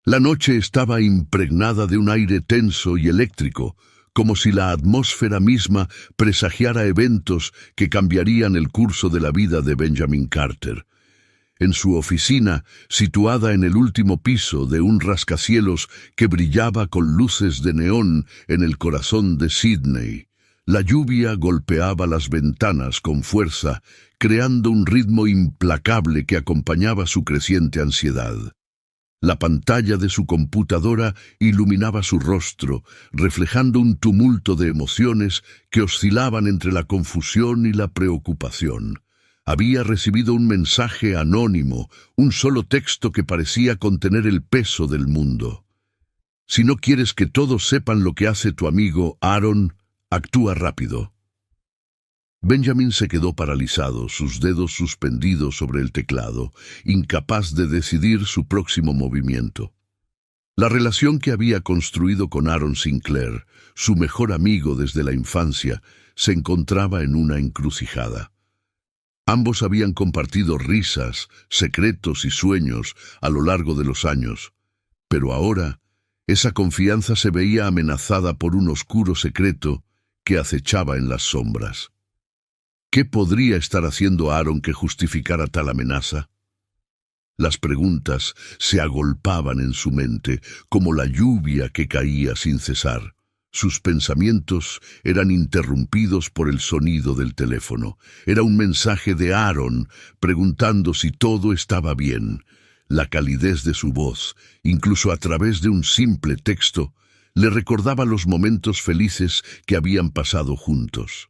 La noche estaba impregnada de un aire tenso y eléctrico, como si la atmósfera misma presagiara eventos que cambiarían el curso de la vida de Benjamin Carter. En su oficina, situada en el último piso de un rascacielos que brillaba con luces de neón en el corazón de Sídney, la lluvia golpeaba las ventanas con fuerza, creando un ritmo implacable que acompañaba su creciente ansiedad. La pantalla de su computadora iluminaba su rostro, reflejando un tumulto de emociones que oscilaban entre la confusión y la preocupación. Había recibido un mensaje anónimo, un solo texto que parecía contener el peso del mundo. Si no quieres que todos sepan lo que hace tu amigo Aaron, actúa rápido. Benjamin se quedó paralizado, sus dedos suspendidos sobre el teclado, incapaz de decidir su próximo movimiento. La relación que había construido con Aaron Sinclair, su mejor amigo desde la infancia, se encontraba en una encrucijada. Ambos habían compartido risas, secretos y sueños a lo largo de los años, pero ahora esa confianza se veía amenazada por un oscuro secreto que acechaba en las sombras. ¿Qué podría estar haciendo Aaron que justificara tal amenaza? Las preguntas se agolpaban en su mente, como la lluvia que caía sin cesar. Sus pensamientos eran interrumpidos por el sonido del teléfono. Era un mensaje de Aaron, preguntando si todo estaba bien. La calidez de su voz, incluso a través de un simple texto, le recordaba los momentos felices que habían pasado juntos.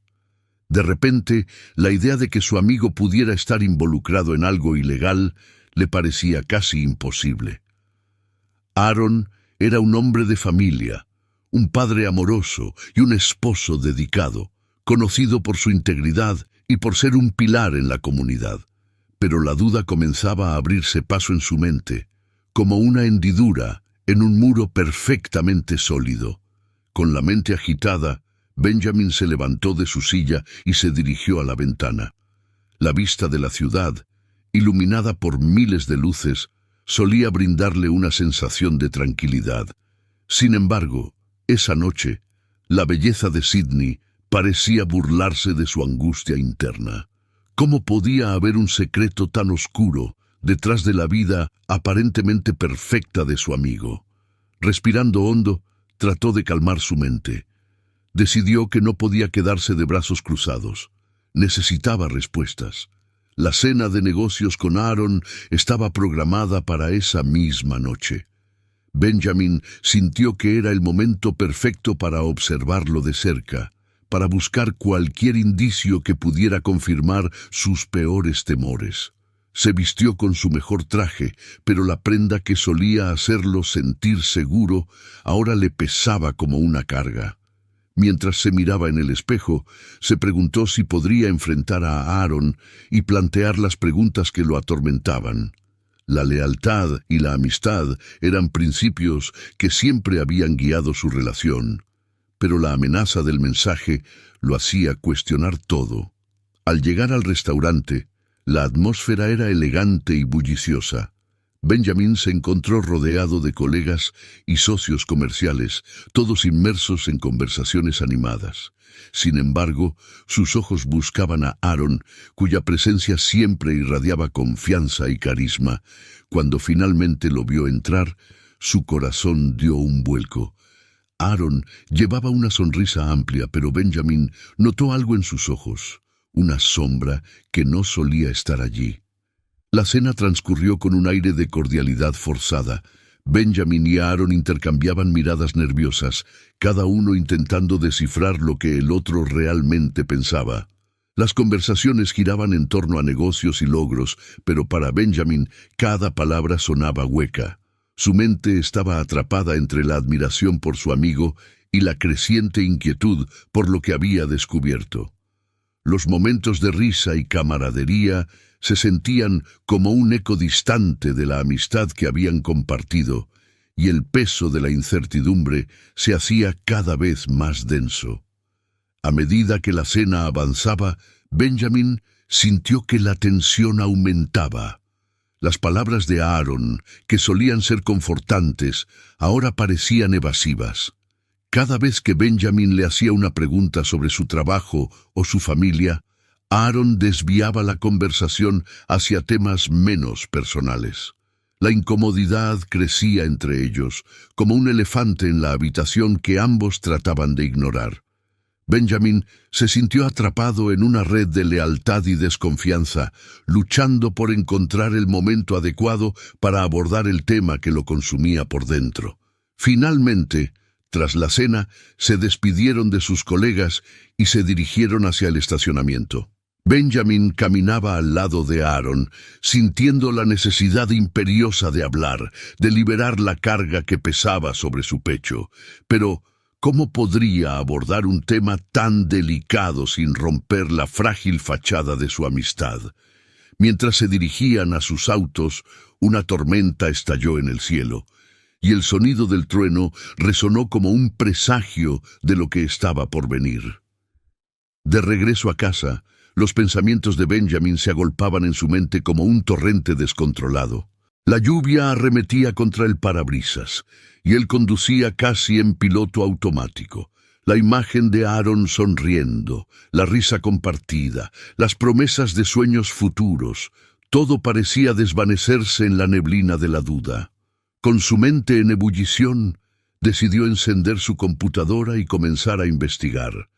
De repente, la idea de que su amigo pudiera estar involucrado en algo ilegal le parecía casi imposible. Aaron era un hombre de familia, un padre amoroso y un esposo dedicado, conocido por su integridad y por ser un pilar en la comunidad. Pero la duda comenzaba a abrirse paso en su mente, como una hendidura en un muro perfectamente sólido. Con la mente agitada, Benjamin se levantó de su silla y se dirigió a la ventana. La vista de la ciudad, iluminada por miles de luces, solía brindarle una sensación de tranquilidad. Sin embargo, esa noche, la belleza de Sídney parecía burlarse de su angustia interna. ¿Cómo podía haber un secreto tan oscuro detrás de la vida aparentemente perfecta de su amigo? Respirando hondo, trató de calmar su mente. Decidió que no podía quedarse de brazos cruzados. Necesitaba respuestas. La cena de negocios con Aaron estaba programada para esa misma noche. Benjamin sintió que era el momento perfecto para observarlo de cerca, para buscar cualquier indicio que pudiera confirmar sus peores temores. Se vistió con su mejor traje, pero la prenda que solía hacerlo sentir seguro ahora le pesaba como una carga. Mientras se miraba en el espejo, se preguntó si podría enfrentar a Aaron y plantear las preguntas que lo atormentaban. La lealtad y la amistad eran principios que siempre habían guiado su relación, pero la amenaza del mensaje lo hacía cuestionar todo. Al llegar al restaurante, la atmósfera era elegante y bulliciosa. Benjamin se encontró rodeado de colegas y socios comerciales, todos inmersos en conversaciones animadas. Sin embargo, sus ojos buscaban a Aaron, cuya presencia siempre irradiaba confianza y carisma. Cuando finalmente lo vio entrar, su corazón dio un vuelco. Aaron llevaba una sonrisa amplia, pero Benjamin notó algo en sus ojos, una sombra que no solía estar allí. La cena transcurrió con un aire de cordialidad forzada. Benjamin y Aaron intercambiaban miradas nerviosas, cada uno intentando descifrar lo que el otro realmente pensaba. Las conversaciones giraban en torno a negocios y logros, pero para Benjamin cada palabra sonaba hueca. Su mente estaba atrapada entre la admiración por su amigo y la creciente inquietud por lo que había descubierto. Los momentos de risa y camaradería se sentían como un eco distante de la amistad que habían compartido, y el peso de la incertidumbre se hacía cada vez más denso. A medida que la cena avanzaba, Benjamin sintió que la tensión aumentaba. Las palabras de Aaron, que solían ser confortantes, ahora parecían evasivas. Cada vez que Benjamin le hacía una pregunta sobre su trabajo o su familia, Aaron desviaba la conversación hacia temas menos personales. La incomodidad crecía entre ellos, como un elefante en la habitación que ambos trataban de ignorar. Benjamin se sintió atrapado en una red de lealtad y desconfianza, luchando por encontrar el momento adecuado para abordar el tema que lo consumía por dentro. Finalmente, tras la cena, se despidieron de sus colegas y se dirigieron hacia el estacionamiento. Benjamin caminaba al lado de Aaron, sintiendo la necesidad imperiosa de hablar, de liberar la carga que pesaba sobre su pecho. Pero, ¿cómo podría abordar un tema tan delicado sin romper la frágil fachada de su amistad? Mientras se dirigían a sus autos, una tormenta estalló en el cielo, y el sonido del trueno resonó como un presagio de lo que estaba por venir. De regreso a casa, los pensamientos de Benjamin se agolpaban en su mente como un torrente descontrolado. La lluvia arremetía contra el parabrisas, y él conducía casi en piloto automático. La imagen de Aaron sonriendo, la risa compartida, las promesas de sueños futuros, todo parecía desvanecerse en la neblina de la duda. Con su mente en ebullición, decidió encender su computadora y comenzar a investigar.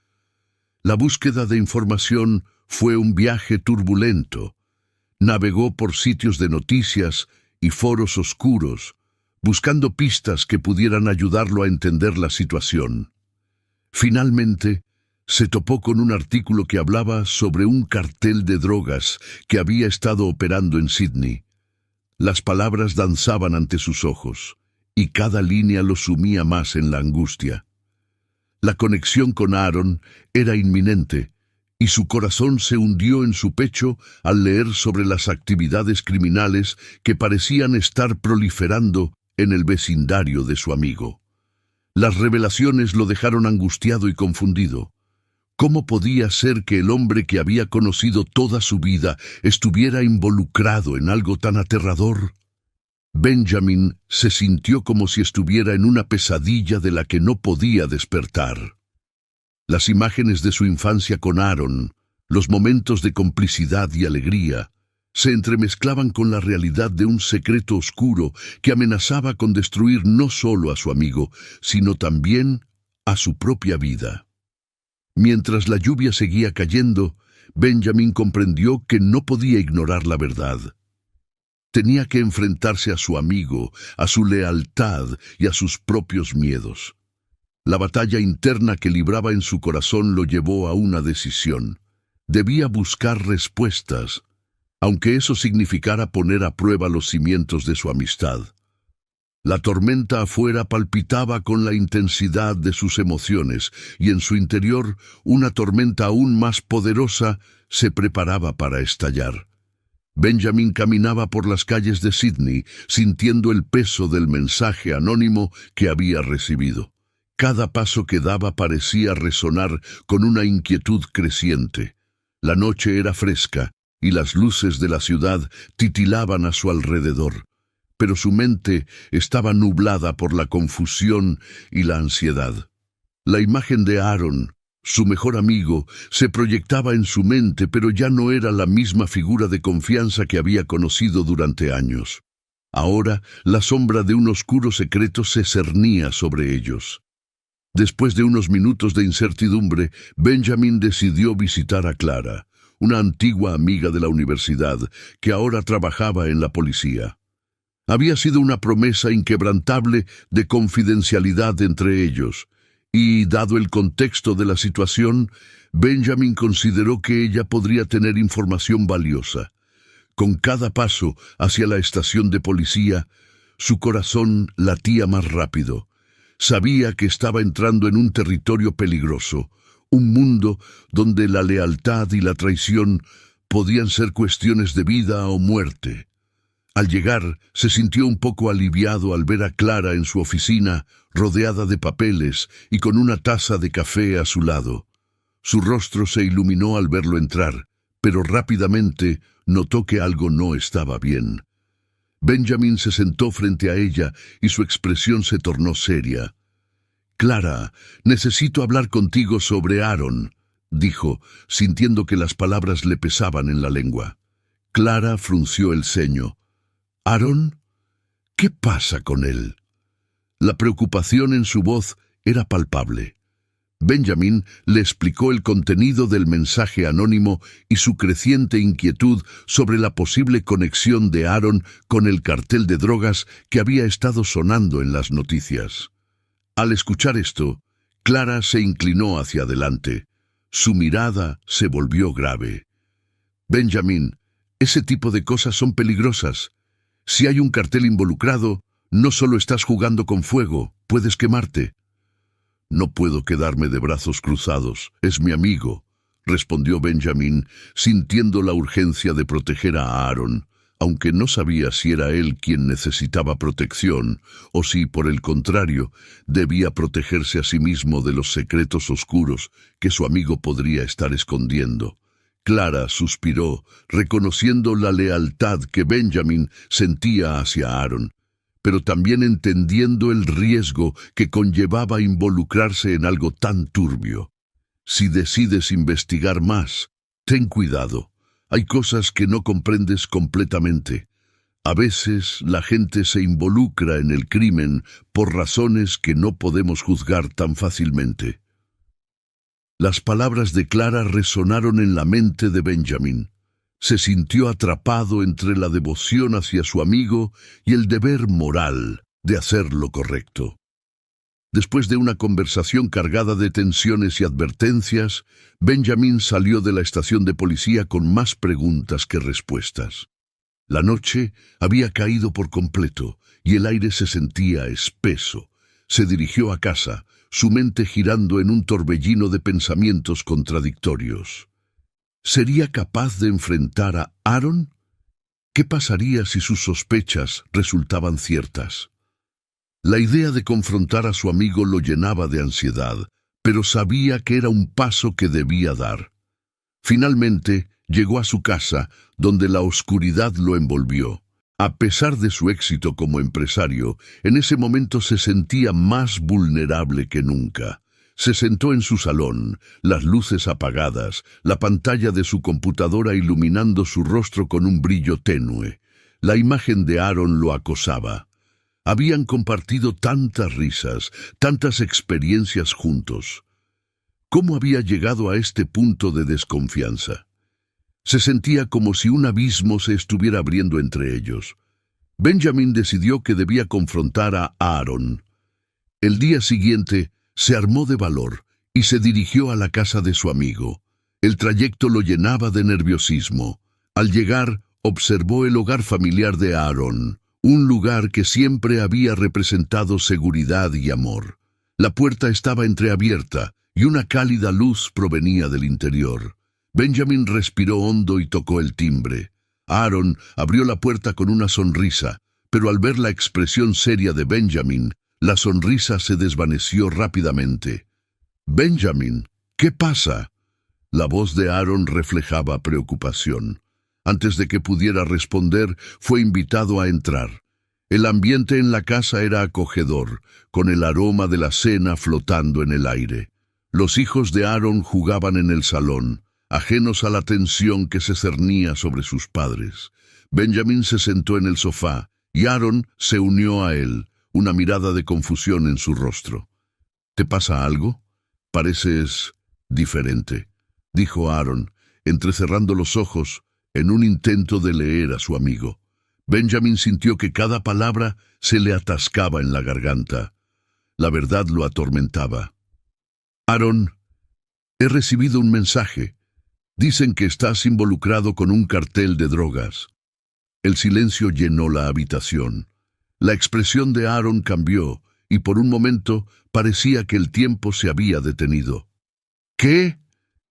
La búsqueda de información fue un viaje turbulento. Navegó por sitios de noticias y foros oscuros, buscando pistas que pudieran ayudarlo a entender la situación. Finalmente, se topó con un artículo que hablaba sobre un cartel de drogas que había estado operando en Sydney. Las palabras danzaban ante sus ojos, y cada línea lo sumía más en la angustia. La conexión con Aaron era inminente, y su corazón se hundió en su pecho al leer sobre las actividades criminales que parecían estar proliferando en el vecindario de su amigo. Las revelaciones lo dejaron angustiado y confundido. ¿Cómo podía ser que el hombre que había conocido toda su vida estuviera involucrado en algo tan aterrador? Benjamin se sintió como si estuviera en una pesadilla de la que no podía despertar. Las imágenes de su infancia con Aaron, los momentos de complicidad y alegría, se entremezclaban con la realidad de un secreto oscuro que amenazaba con destruir no solo a su amigo, sino también a su propia vida. Mientras la lluvia seguía cayendo, Benjamin comprendió que no podía ignorar la verdad. Tenía que enfrentarse a su amigo, a su lealtad y a sus propios miedos. La batalla interna que libraba en su corazón lo llevó a una decisión. Debía buscar respuestas, aunque eso significara poner a prueba los cimientos de su amistad. La tormenta afuera palpitaba con la intensidad de sus emociones, y en su interior una tormenta aún más poderosa se preparaba para estallar. Benjamin caminaba por las calles de Sydney, sintiendo el peso del mensaje anónimo que había recibido. Cada paso que daba parecía resonar con una inquietud creciente. La noche era fresca, y las luces de la ciudad titilaban a su alrededor, pero su mente estaba nublada por la confusión y la ansiedad. La imagen de Aaron, su mejor amigo, se proyectaba en su mente, pero ya no era la misma figura de confianza que había conocido durante años. Ahora, la sombra de un oscuro secreto se cernía sobre ellos. Después de unos minutos de incertidumbre, Benjamin decidió visitar a Clara, una antigua amiga de la universidad, que ahora trabajaba en la policía. Había sido una promesa inquebrantable de confidencialidad entre ellos, y, dado el contexto de la situación, Benjamin consideró que ella podría tener información valiosa. Con cada paso hacia la estación de policía, su corazón latía más rápido. Sabía que estaba entrando en un territorio peligroso, un mundo donde la lealtad y la traición podían ser cuestiones de vida o muerte. Al llegar, se sintió un poco aliviado al ver a Clara en su oficina, rodeada de papeles y con una taza de café a su lado. Su rostro se iluminó al verlo entrar, pero rápidamente notó que algo no estaba bien. Benjamin se sentó frente a ella y su expresión se tornó seria. «Clara, necesito hablar contigo sobre Aaron», dijo, sintiendo que las palabras le pesaban en la lengua. Clara frunció el ceño. «¿Aaron? ¿Qué pasa con él?». La preocupación en su voz era palpable. Benjamin le explicó el contenido del mensaje anónimo y su creciente inquietud sobre la posible conexión de Aaron con el cartel de drogas que había estado sonando en las noticias. Al escuchar esto, Clara se inclinó hacia adelante. Su mirada se volvió grave. «Benjamin, ese tipo de cosas son peligrosas. Si hay un cartel involucrado, no solo estás jugando con fuego, puedes quemarte». «No puedo quedarme de brazos cruzados, es mi amigo», respondió Benjamin, sintiendo la urgencia de proteger a Aaron, aunque no sabía si era él quien necesitaba protección o si, por el contrario, debía protegerse a sí mismo de los secretos oscuros que su amigo podría estar escondiendo. Clara suspiró, reconociendo la lealtad que Benjamin sentía hacia Aaron, pero también entendiendo el riesgo que conllevaba involucrarse en algo tan turbio. «Si decides investigar más, ten cuidado. Hay cosas que no comprendes completamente. A veces la gente se involucra en el crimen por razones que no podemos juzgar tan fácilmente». Las palabras de Clara resonaron en la mente de Benjamin. Se sintió atrapado entre la devoción hacia su amigo y el deber moral de hacer lo correcto. Después de una conversación cargada de tensiones y advertencias, Benjamin salió de la estación de policía con más preguntas que respuestas. La noche había caído por completo y el aire se sentía espeso. Se dirigió a casa, su mente girando en un torbellino de pensamientos contradictorios. ¿Sería capaz de enfrentar a Aaron? ¿Qué pasaría si sus sospechas resultaban ciertas? La idea de confrontar a su amigo lo llenaba de ansiedad, pero sabía que era un paso que debía dar. Finalmente, llegó a su casa, donde la oscuridad lo envolvió. A pesar de su éxito como empresario, en ese momento se sentía más vulnerable que nunca. Se sentó en su salón, las luces apagadas, la pantalla de su computadora iluminando su rostro con un brillo tenue. La imagen de Aaron lo acosaba. Habían compartido tantas risas, tantas experiencias juntos. ¿Cómo había llegado a este punto de desconfianza? Se sentía como si un abismo se estuviera abriendo entre ellos. Benjamin decidió que debía confrontar a Aaron. El día siguiente, se armó de valor y se dirigió a la casa de su amigo. El trayecto lo llenaba de nerviosismo. Al llegar, observó el hogar familiar de Aaron, un lugar que siempre había representado seguridad y amor. La puerta estaba entreabierta y una cálida luz provenía del interior. Benjamin respiró hondo y tocó el timbre. Aaron abrió la puerta con una sonrisa, pero al ver la expresión seria de Benjamin, la sonrisa se desvaneció rápidamente. «Benjamin, ¿qué pasa?». La voz de Aaron reflejaba preocupación. Antes de que pudiera responder, fue invitado a entrar. El ambiente en la casa era acogedor, con el aroma de la cena flotando en el aire. Los hijos de Aaron jugaban en el salón, ajenos a la tensión que se cernía sobre sus padres. Benjamin se sentó en el sofá, y Aaron se unió a él, una mirada de confusión en su rostro. «¿Te pasa algo? Pareces diferente», dijo Aaron, entrecerrando los ojos en un intento de leer a su amigo. Benjamin sintió que cada palabra se le atascaba en la garganta. La verdad lo atormentaba. «Aaron, he recibido un mensaje. Dicen que estás involucrado con un cartel de drogas». El silencio llenó la habitación. La expresión de Aaron cambió, y por un momento parecía que el tiempo se había detenido. «¿Qué?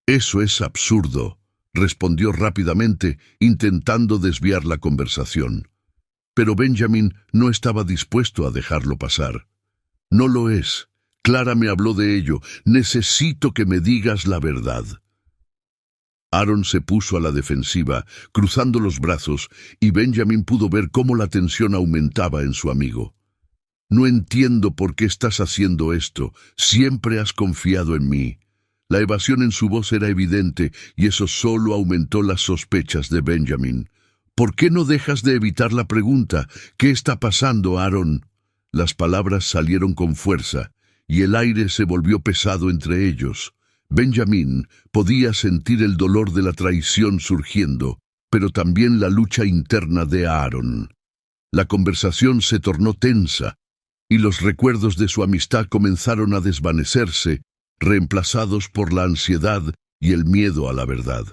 Eso es absurdo», respondió rápidamente, intentando desviar la conversación. Pero Benjamin no estaba dispuesto a dejarlo pasar. «No lo es. Clara me habló de ello. Necesito que me digas la verdad». Aaron se puso a la defensiva, cruzando los brazos, y Benjamin pudo ver cómo la tensión aumentaba en su amigo. «No entiendo por qué estás haciendo esto. Siempre has confiado en mí». La evasión en su voz era evidente, y eso solo aumentó las sospechas de Benjamin. «¿Por qué no dejas de evitar la pregunta? ¿Qué está pasando, Aaron?» Las palabras salieron con fuerza, y el aire se volvió pesado entre ellos. Benjamin podía sentir el dolor de la traición surgiendo, pero también la lucha interna de Aaron. La conversación se tornó tensa, y los recuerdos de su amistad comenzaron a desvanecerse, reemplazados por la ansiedad y el miedo a la verdad.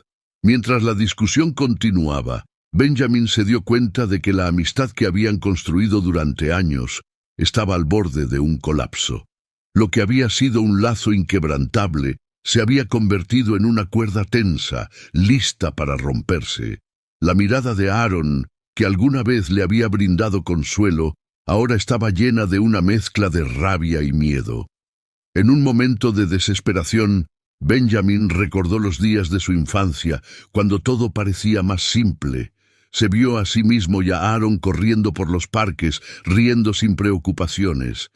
Mientras la discusión continuaba, Benjamin se dio cuenta de que la amistad que habían construido durante años estaba al borde de un colapso. Lo que había sido un lazo inquebrantable se había convertido en una cuerda tensa, lista para romperse. La mirada de Aaron, que alguna vez le había brindado consuelo, ahora estaba llena de una mezcla de rabia y miedo. En un momento de desesperación, Benjamin recordó los días de su infancia, cuando todo parecía más simple. Se vio a sí mismo y a Aaron corriendo por los parques, riendo sin preocupaciones.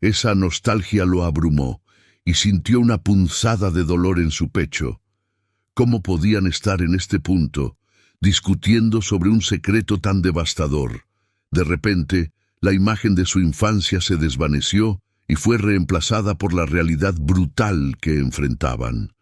Esa nostalgia lo abrumó, y sintió una punzada de dolor en su pecho. ¿Cómo podían estar en este punto, discutiendo sobre un secreto tan devastador? De repente, la imagen de su infancia se desvaneció y fue reemplazada por la realidad brutal que enfrentaban.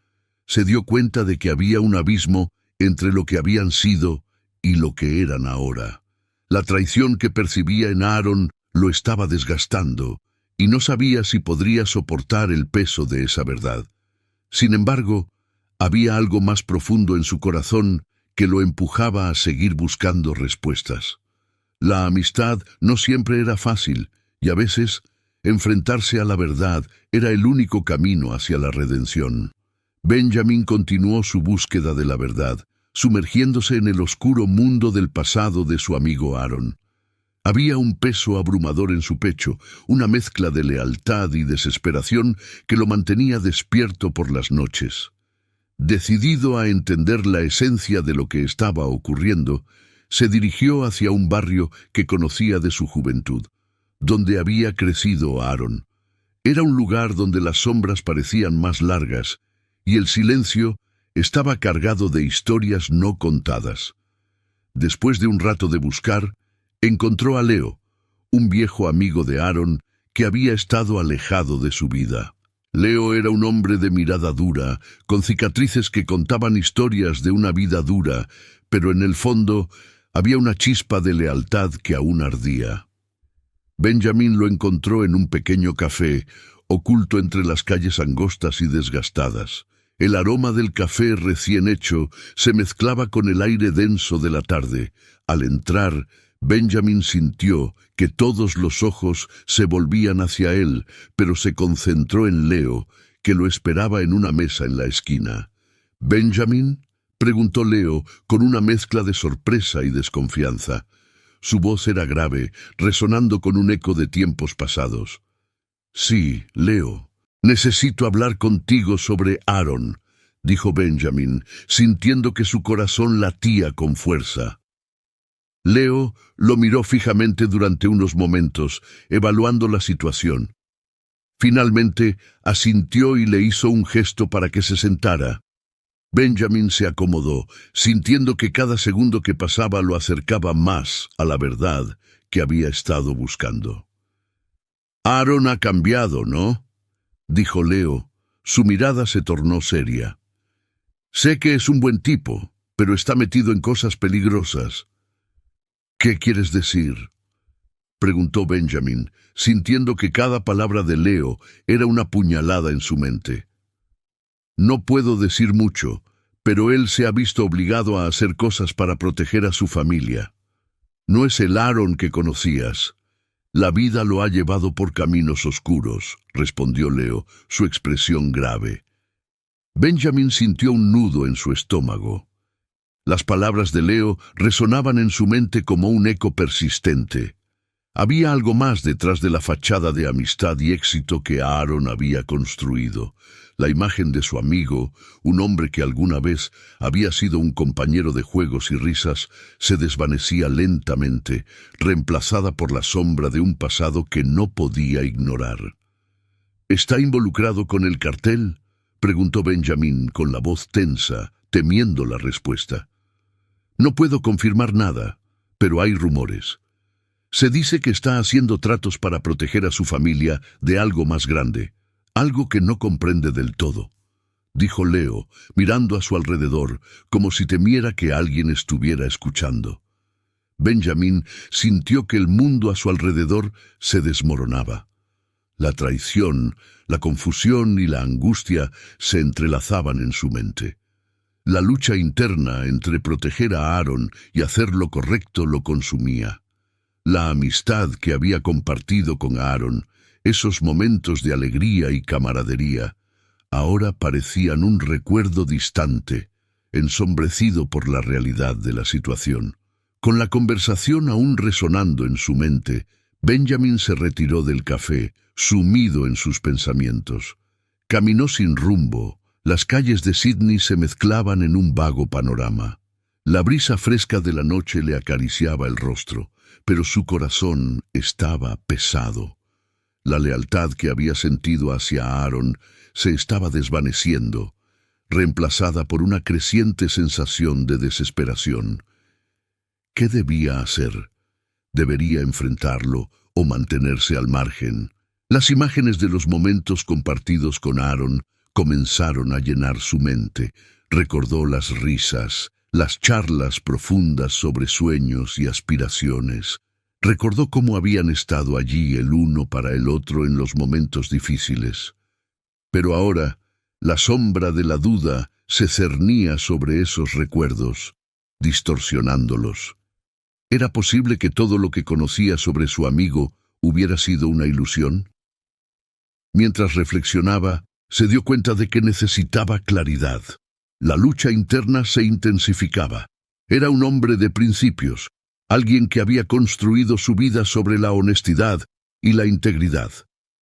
Se dio cuenta de que había un abismo entre lo que habían sido y lo que eran ahora. La traición que percibía en Aaron lo estaba desgastando, y no sabía si podría soportar el peso de esa verdad. Sin embargo, había algo más profundo en su corazón que lo empujaba a seguir buscando respuestas. La amistad no siempre era fácil, y a veces enfrentarse a la verdad era el único camino hacia la redención. Benjamin continuó su búsqueda de la verdad, sumergiéndose en el oscuro mundo del pasado de su amigo Aaron. Había un peso abrumador en su pecho, una mezcla de lealtad y desesperación que lo mantenía despierto por las noches. Decidido a entender la esencia de lo que estaba ocurriendo, se dirigió hacia un barrio que conocía de su juventud, donde había crecido Aaron. Era un lugar donde las sombras parecían más largas, y el silencio estaba cargado de historias no contadas. Después de un rato de buscar, encontró a Leo, un viejo amigo de Aaron que había estado alejado de su vida. Leo era un hombre de mirada dura, con cicatrices que contaban historias de una vida dura, pero en el fondo había una chispa de lealtad que aún ardía. Benjamin lo encontró en un pequeño café, oculto entre las calles angostas y desgastadas. El aroma del café recién hecho se mezclaba con el aire denso de la tarde. Al entrar, Benjamin sintió que todos los ojos se volvían hacia él, pero se concentró en Leo, que lo esperaba en una mesa en la esquina. «¿Benjamin?», preguntó Leo, con una mezcla de sorpresa y desconfianza. Su voz era grave, resonando con un eco de tiempos pasados. «Sí, Leo. Necesito hablar contigo sobre Aaron», dijo Benjamin, sintiendo que su corazón latía con fuerza. Leo lo miró fijamente durante unos momentos, evaluando la situación. Finalmente, asintió y le hizo un gesto para que se sentara. Benjamin se acomodó, sintiendo que cada segundo que pasaba lo acercaba más a la verdad que había estado buscando. «Aaron ha cambiado, ¿no?», dijo Leo. Su mirada se tornó seria. «Sé que es un buen tipo, pero está metido en cosas peligrosas». «¿Qué quieres decir?», preguntó Benjamin, sintiendo que cada palabra de Leo era una puñalada en su mente. «No puedo decir mucho, pero él se ha visto obligado a hacer cosas para proteger a su familia. No es el Aaron que conocías. La vida lo ha llevado por caminos oscuros», respondió Leo, su expresión grave. Benjamin sintió un nudo en su estómago. Las palabras de Leo resonaban en su mente como un eco persistente. Había algo más detrás de la fachada de amistad y éxito que Aaron había construido. La imagen de su amigo, un hombre que alguna vez había sido un compañero de juegos y risas, se desvanecía lentamente, reemplazada por la sombra de un pasado que no podía ignorar. ¿Está involucrado con el cartel?, preguntó Benjamin con la voz tensa, temiendo la respuesta. No puedo confirmar nada, pero hay rumores. Se dice que está haciendo tratos para proteger a su familia de algo más grande, algo que no comprende del todo, dijo Leo, mirando a su alrededor, como si temiera que alguien estuviera escuchando. Benjamin sintió que el mundo a su alrededor se desmoronaba. La traición, la confusión y la angustia se entrelazaban en su mente. La lucha interna entre proteger a Aaron y hacer lo correcto lo consumía. La amistad que había compartido con Aaron, esos momentos de alegría y camaradería, ahora parecían un recuerdo distante, ensombrecido por la realidad de la situación. Con la conversación aún resonando en su mente, Benjamin se retiró del café, sumido en sus pensamientos. Caminó sin rumbo. Las calles de Sydney se mezclaban en un vago panorama. La brisa fresca de la noche le acariciaba el rostro, pero su corazón estaba pesado. La lealtad que había sentido hacia Aaron se estaba desvaneciendo, reemplazada por una creciente sensación de desesperación. ¿Qué debía hacer? ¿Debería enfrentarlo o mantenerse al margen? Las imágenes de los momentos compartidos con Aaron comenzaron a llenar su mente. Recordó las risas, las charlas profundas sobre sueños y aspiraciones. Recordó cómo habían estado allí el uno para el otro en los momentos difíciles. Pero ahora, la sombra de la duda se cernía sobre esos recuerdos, distorsionándolos. ¿Era posible que todo lo que conocía sobre su amigo hubiera sido una ilusión? Mientras reflexionaba, se dio cuenta de que necesitaba claridad. La lucha interna se intensificaba. Era un hombre de principios, alguien que había construido su vida sobre la honestidad y la integridad.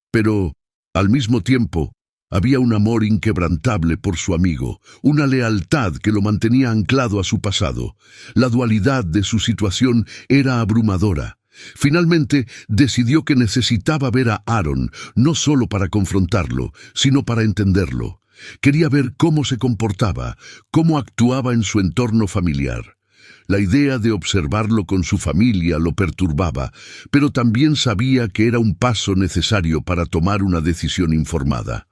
Pero, al mismo tiempo, había un amor inquebrantable por su amigo, una lealtad que lo mantenía anclado a su pasado. La dualidad de su situación era abrumadora. Finalmente, decidió que necesitaba ver a Aaron, no solo para confrontarlo, sino para entenderlo. Quería ver cómo se comportaba, cómo actuaba en su entorno familiar. La idea de observarlo con su familia lo perturbaba, pero también sabía que era un paso necesario para tomar una decisión informada.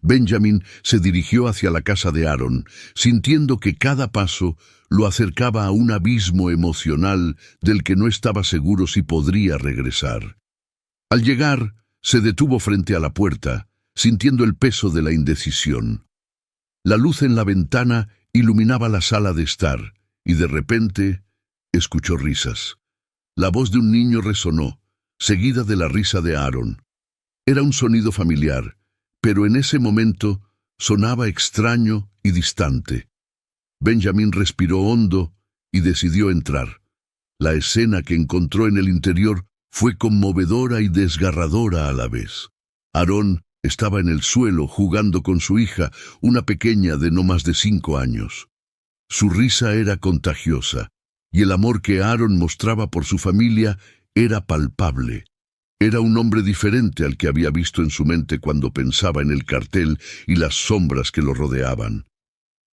Benjamin se dirigió hacia la casa de Aaron, sintiendo que cada paso lo acercaba a un abismo emocional del que no estaba seguro si podría regresar. Al llegar, se detuvo frente a la puerta, sintiendo el peso de la indecisión. La luz en la ventana iluminaba la sala de estar, y de repente escuchó risas. La voz de un niño resonó, seguida de la risa de Aaron. Era un sonido familiar, pero en ese momento sonaba extraño y distante. Benjamin respiró hondo y decidió entrar. La escena que encontró en el interior fue conmovedora y desgarradora a la vez. Aaron estaba en el suelo jugando con su hija, una pequeña de no más de 5 años. Su risa era contagiosa, y el amor que Aaron mostraba por su familia era palpable. Era un hombre diferente al que había visto en su mente cuando pensaba en el cartel y las sombras que lo rodeaban.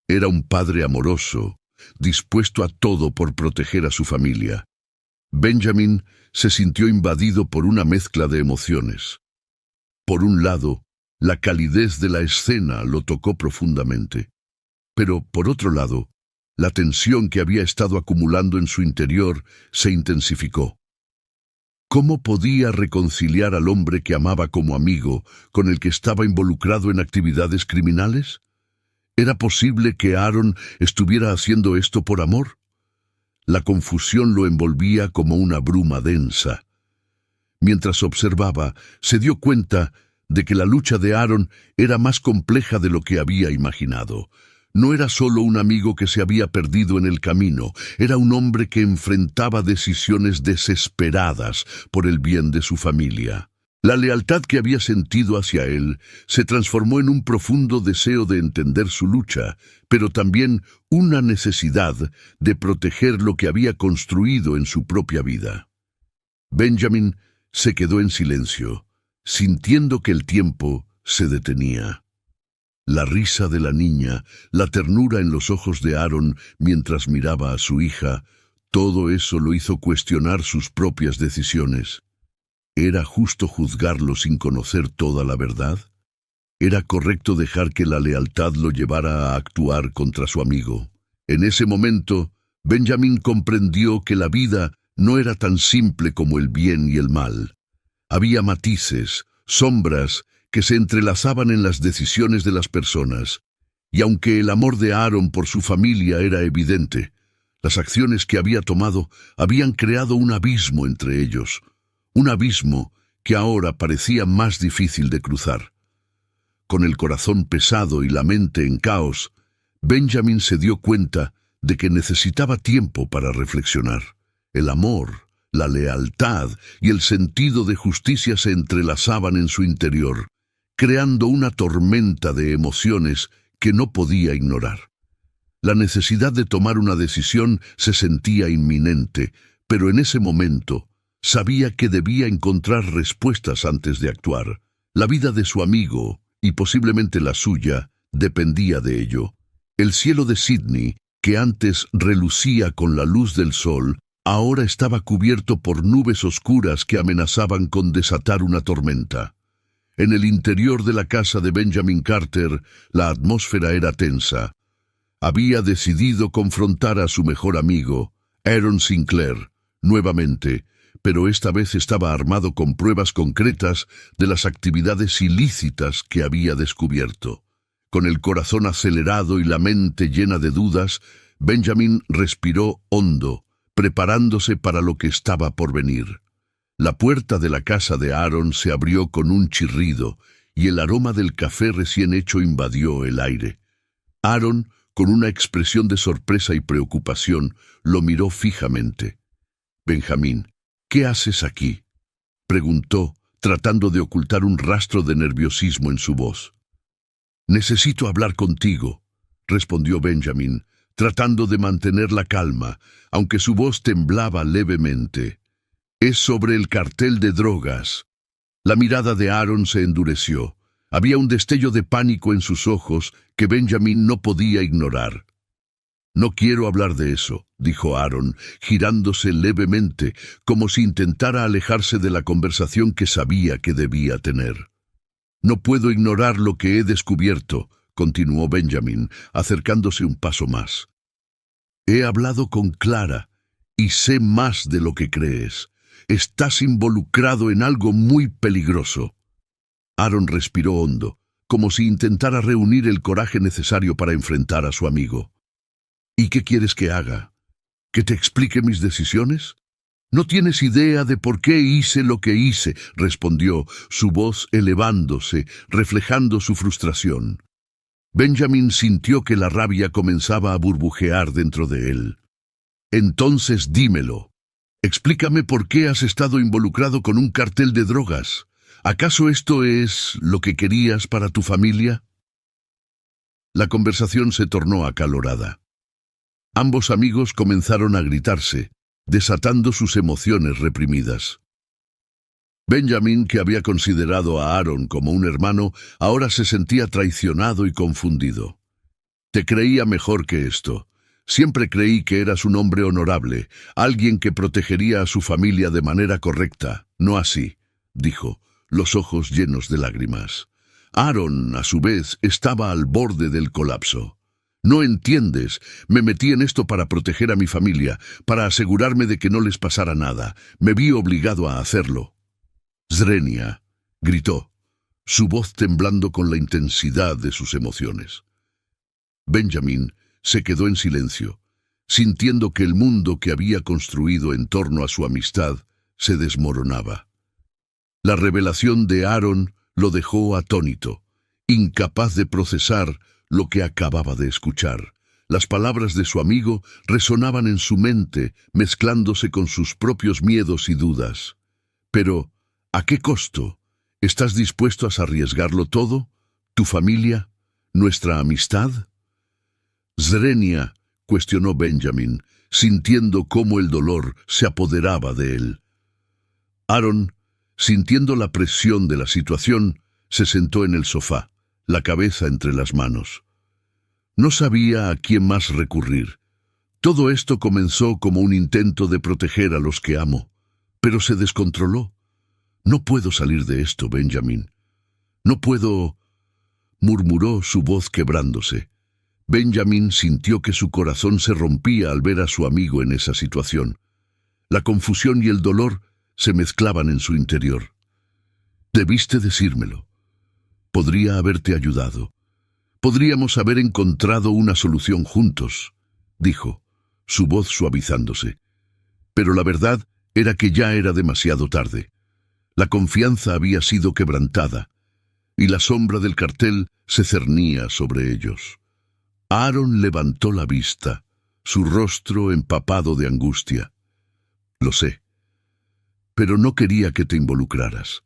Era un padre amoroso, dispuesto a todo por proteger a su familia. Benjamin se sintió invadido por una mezcla de emociones. Por un lado, la calidez de la escena lo tocó profundamente. Pero, por otro lado, la tensión que había estado acumulando en su interior se intensificó. ¿Cómo podía reconciliar al hombre que amaba como amigo con el que estaba involucrado en actividades criminales? ¿Era posible que Aaron estuviera haciendo esto por amor? La confusión lo envolvía como una bruma densa. Mientras observaba, se dio cuenta de que la lucha de Aaron era más compleja de lo que había imaginado. no era solo un amigo que se había perdido en el camino, era un hombre que enfrentaba decisiones desesperadas por el bien de su familia. La lealtad que había sentido hacia él se transformó en un profundo deseo de entender su lucha, pero también una necesidad de proteger lo que había construido en su propia vida. Benjamin se quedó en silencio, sintiendo que el tiempo se detenía. La risa de la niña, la ternura en los ojos de Aaron mientras miraba a su hija, todo eso lo hizo cuestionar sus propias decisiones. ¿Era justo juzgarlo sin conocer toda la verdad? ¿Era correcto dejar que la lealtad lo llevara a actuar contra su amigo? En ese momento, Benjamin comprendió que la vida no era tan simple como el bien y el mal. Había matices, sombras, que se entrelazaban en las decisiones de las personas, y aunque el amor de Aaron por su familia era evidente, las acciones que había tomado habían creado un abismo entre ellos, un abismo que ahora parecía más difícil de cruzar. Con el corazón pesado y la mente en caos, Benjamin se dio cuenta de que necesitaba tiempo para reflexionar. El amor, la lealtad y el sentido de justicia se entrelazaban en su interior, creando una tormenta de emociones que no podía ignorar. La necesidad de tomar una decisión se sentía inminente, pero en ese momento sabía que debía encontrar respuestas antes de actuar. La vida de su amigo, y posiblemente la suya, dependía de ello. El cielo de Sydney, que antes relucía con la luz del sol, ahora estaba cubierto por nubes oscuras que amenazaban con desatar una tormenta. En el interior de la casa de Benjamin Carter, la atmósfera era tensa. Había decidido confrontar a su mejor amigo, Aaron Sinclair, nuevamente, pero esta vez estaba armado con pruebas concretas de las actividades ilícitas que había descubierto. Con el corazón acelerado y la mente llena de dudas, Benjamin respiró hondo, preparándose para lo que estaba por venir. La puerta de la casa de Aaron se abrió con un chirrido y el aroma del café recién hecho invadió el aire. Aaron, con una expresión de sorpresa y preocupación, lo miró fijamente. «Benjamín, ¿qué haces aquí?», preguntó, tratando de ocultar un rastro de nerviosismo en su voz. «Necesito hablar contigo», respondió Benjamin, tratando de mantener la calma, aunque su voz temblaba levemente. «Es sobre el cartel de drogas». La mirada de Aaron se endureció. Había un destello de pánico en sus ojos que Benjamin no podía ignorar. «No quiero hablar de eso», dijo Aaron, girándose levemente, como si intentara alejarse de la conversación que sabía que debía tener. «No puedo ignorar lo que he descubierto», continuó Benjamin, acercándose un paso más. «He hablado con Clara y sé más de lo que crees. Estás involucrado en algo muy peligroso». Aaron respiró hondo, como si intentara reunir el coraje necesario para enfrentar a su amigo. «¿Y qué quieres que haga? ¿Que te explique mis decisiones?» «No tienes idea de por qué hice lo que hice», respondió, su voz elevándose, reflejando su frustración. Benjamin sintió que la rabia comenzaba a burbujear dentro de él. «Entonces dímelo. Explícame por qué has estado involucrado con un cartel de drogas. ¿Acaso esto es lo que querías para tu familia?» La conversación se tornó acalorada. Ambos amigos comenzaron a gritarse, desatando sus emociones reprimidas. Benjamin, que había considerado a Aaron como un hermano, ahora se sentía traicionado y confundido. «Te creía mejor que esto. Siempre creí que eras un hombre honorable, alguien que protegería a su familia de manera correcta. No así», dijo, los ojos llenos de lágrimas. Aaron, a su vez, estaba al borde del colapso. «No entiendes. Me metí en esto para proteger a mi familia, para asegurarme de que no les pasara nada. Me vi obligado a hacerlo». «Zrenia», gritó, su voz temblando con la intensidad de sus emociones. Benjamin se quedó en silencio, sintiendo que el mundo que había construido en torno a su amistad se desmoronaba. La revelación de Aaron lo dejó atónito, incapaz de procesar lo que acababa de escuchar. Las palabras de su amigo resonaban en su mente, mezclándose con sus propios miedos y dudas. Pero, ¿a qué costo? ¿Estás dispuesto a arriesgarlo todo? ¿Tu familia? ¿Nuestra amistad? Zrenia, cuestionó Benjamin, sintiendo cómo el dolor se apoderaba de él. Aaron, sintiendo la presión de la situación, se sentó en el sofá, la cabeza entre las manos. No sabía a quién más recurrir. Todo esto comenzó como un intento de proteger a los que amo, pero se descontroló. No puedo salir de esto, Benjamin. No puedo, murmuró, su voz quebrándose. Benjamin sintió que su corazón se rompía al ver a su amigo en esa situación. La confusión y el dolor se mezclaban en su interior. Debiste decírmelo. Podría haberte ayudado. Podríamos haber encontrado una solución juntos, dijo, su voz suavizándose. Pero la verdad era que ya era demasiado tarde. La confianza había sido quebrantada, y la sombra del cartel se cernía sobre ellos. Aaron levantó la vista, su rostro empapado de angustia. Lo sé, pero no quería que te involucraras.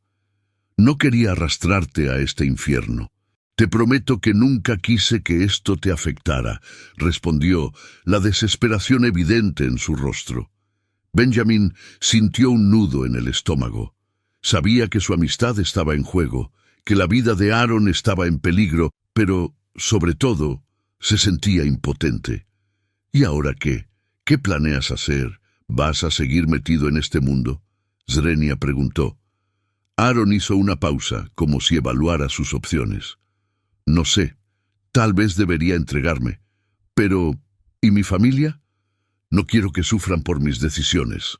No quería arrastrarte a este infierno. Te prometo que nunca quise que esto te afectara, respondió, la desesperación evidente en su rostro. Benjamin sintió un nudo en el estómago. Sabía que su amistad estaba en juego, que la vida de Aaron estaba en peligro, pero, sobre todo, se sentía impotente. ¿Y ahora qué? ¿Qué planeas hacer? ¿Vas a seguir metido en este mundo? Zrenia preguntó. Aaron hizo una pausa, como si evaluara sus opciones. No sé, tal vez debería entregarme. Pero, ¿y mi familia? No quiero que sufran por mis decisiones.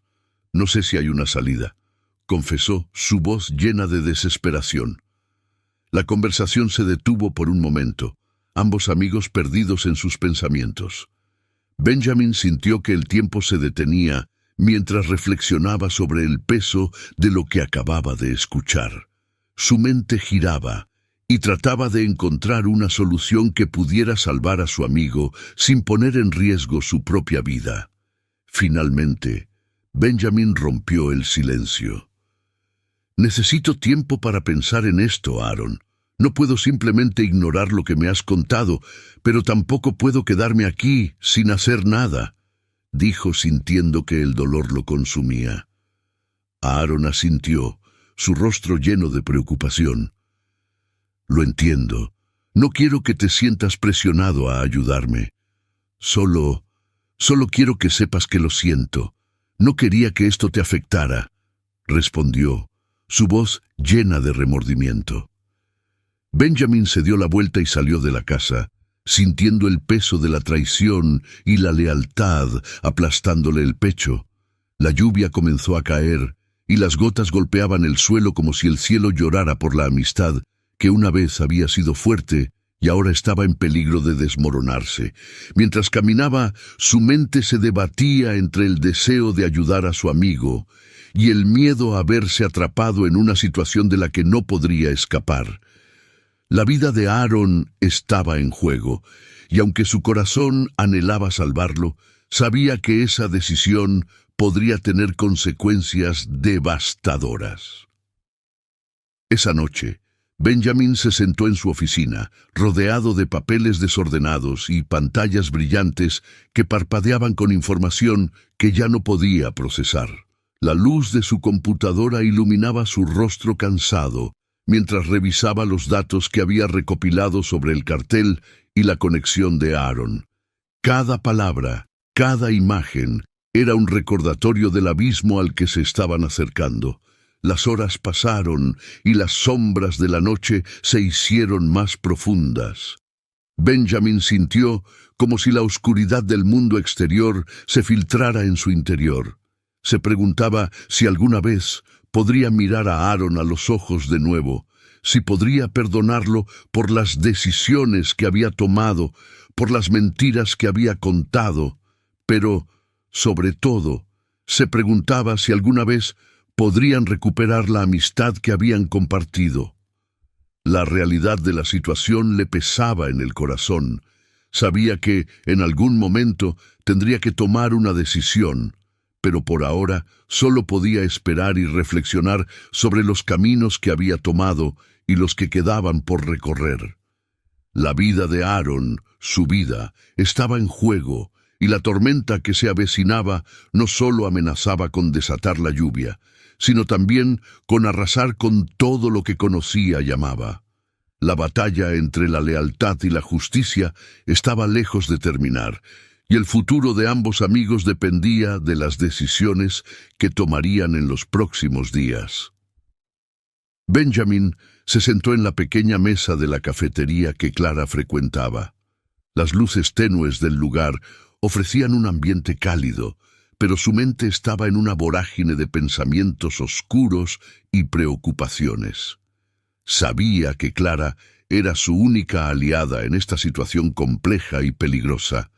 No sé si hay una salida, confesó, su voz llena de desesperación. La conversación se detuvo por un momento, ambos amigos perdidos en sus pensamientos. Benjamin sintió que el tiempo se detenía mientras reflexionaba sobre el peso de lo que acababa de escuchar. Su mente giraba y trataba de encontrar una solución que pudiera salvar a su amigo sin poner en riesgo su propia vida. Finalmente, Benjamin rompió el silencio. Necesito tiempo para pensar en esto, Aaron. No puedo simplemente ignorar lo que me has contado, pero tampoco puedo quedarme aquí sin hacer nada, dijo sintiendo que el dolor lo consumía. Aaron asintió, su rostro lleno de preocupación. Lo entiendo. No quiero que te sientas presionado a ayudarme. Solo quiero que sepas que lo siento. No quería que esto te afectara, respondió, su voz llena de remordimiento. Benjamin se dio la vuelta y salió de la casa, sintiendo el peso de la traición y la lealtad aplastándole el pecho. La lluvia comenzó a caer, y las gotas golpeaban el suelo como si el cielo llorara por la amistad que una vez había sido fuerte y ahora estaba en peligro de desmoronarse. Mientras caminaba, su mente se debatía entre el deseo de ayudar a su amigo y el miedo a verse atrapado en una situación de la que no podría escapar. La vida de Aaron estaba en juego, y aunque su corazón anhelaba salvarlo, sabía que esa decisión podría tener consecuencias devastadoras. Esa noche, Benjamin se sentó en su oficina, rodeado de papeles desordenados y pantallas brillantes que parpadeaban con información que ya no podía procesar. La luz de su computadora iluminaba su rostro cansado, mientras revisaba los datos que había recopilado sobre el cartel y la conexión de Aaron. Cada palabra, cada imagen, era un recordatorio del abismo al que se estaban acercando. Las horas pasaron y las sombras de la noche se hicieron más profundas. Benjamin sintió como si la oscuridad del mundo exterior se filtrara en su interior. Se preguntaba si alguna vez podría mirar a Aaron a los ojos de nuevo, si podría perdonarlo por las decisiones que había tomado, por las mentiras que había contado, pero, sobre todo, se preguntaba si alguna vez podrían recuperar la amistad que habían compartido. La realidad de la situación le pesaba en el corazón. Sabía que, en algún momento, tendría que tomar una decisión, pero por ahora solo podía esperar y reflexionar sobre los caminos que había tomado y los que quedaban por recorrer. La vida de Aaron, su vida, estaba en juego, y la tormenta que se avecinaba no solo amenazaba con desatar la lluvia, sino también con arrasar con todo lo que conocía y amaba. La batalla entre la lealtad y la justicia estaba lejos de terminar, y el futuro de ambos amigos dependía de las decisiones que tomarían en los próximos días. Benjamin se sentó en la pequeña mesa de la cafetería que Clara frecuentaba. Las luces tenues del lugar ofrecían un ambiente cálido, pero su mente estaba en una vorágine de pensamientos oscuros y preocupaciones. Sabía que Clara era su única aliada en esta situación compleja y peligrosa.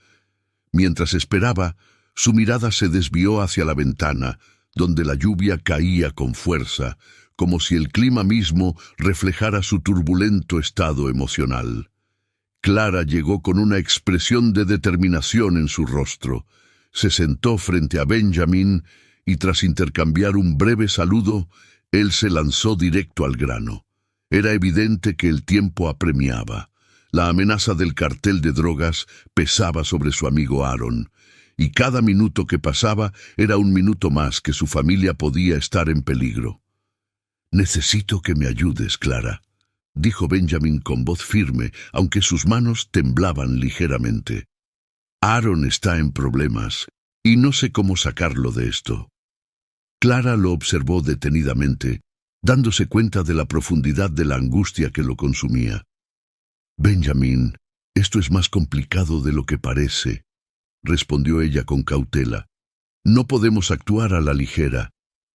Mientras esperaba, su mirada se desvió hacia la ventana, donde la lluvia caía con fuerza, como si el clima mismo reflejara su turbulento estado emocional. Clara llegó con una expresión de determinación en su rostro. Se sentó frente a Benjamin y tras intercambiar un breve saludo, él se lanzó directo al grano. Era evidente que el tiempo apremiaba. La amenaza del cartel de drogas pesaba sobre su amigo Aaron, y cada minuto que pasaba era un minuto más que su familia podía estar en peligro. «Necesito que me ayudes, Clara», dijo Benjamin con voz firme, aunque sus manos temblaban ligeramente. «Aaron está en problemas, y no sé cómo sacarlo de esto». Clara lo observó detenidamente, dándose cuenta de la profundidad de la angustia que lo consumía. «Benjamin, esto es más complicado de lo que parece», respondió ella con cautela. «No podemos actuar a la ligera.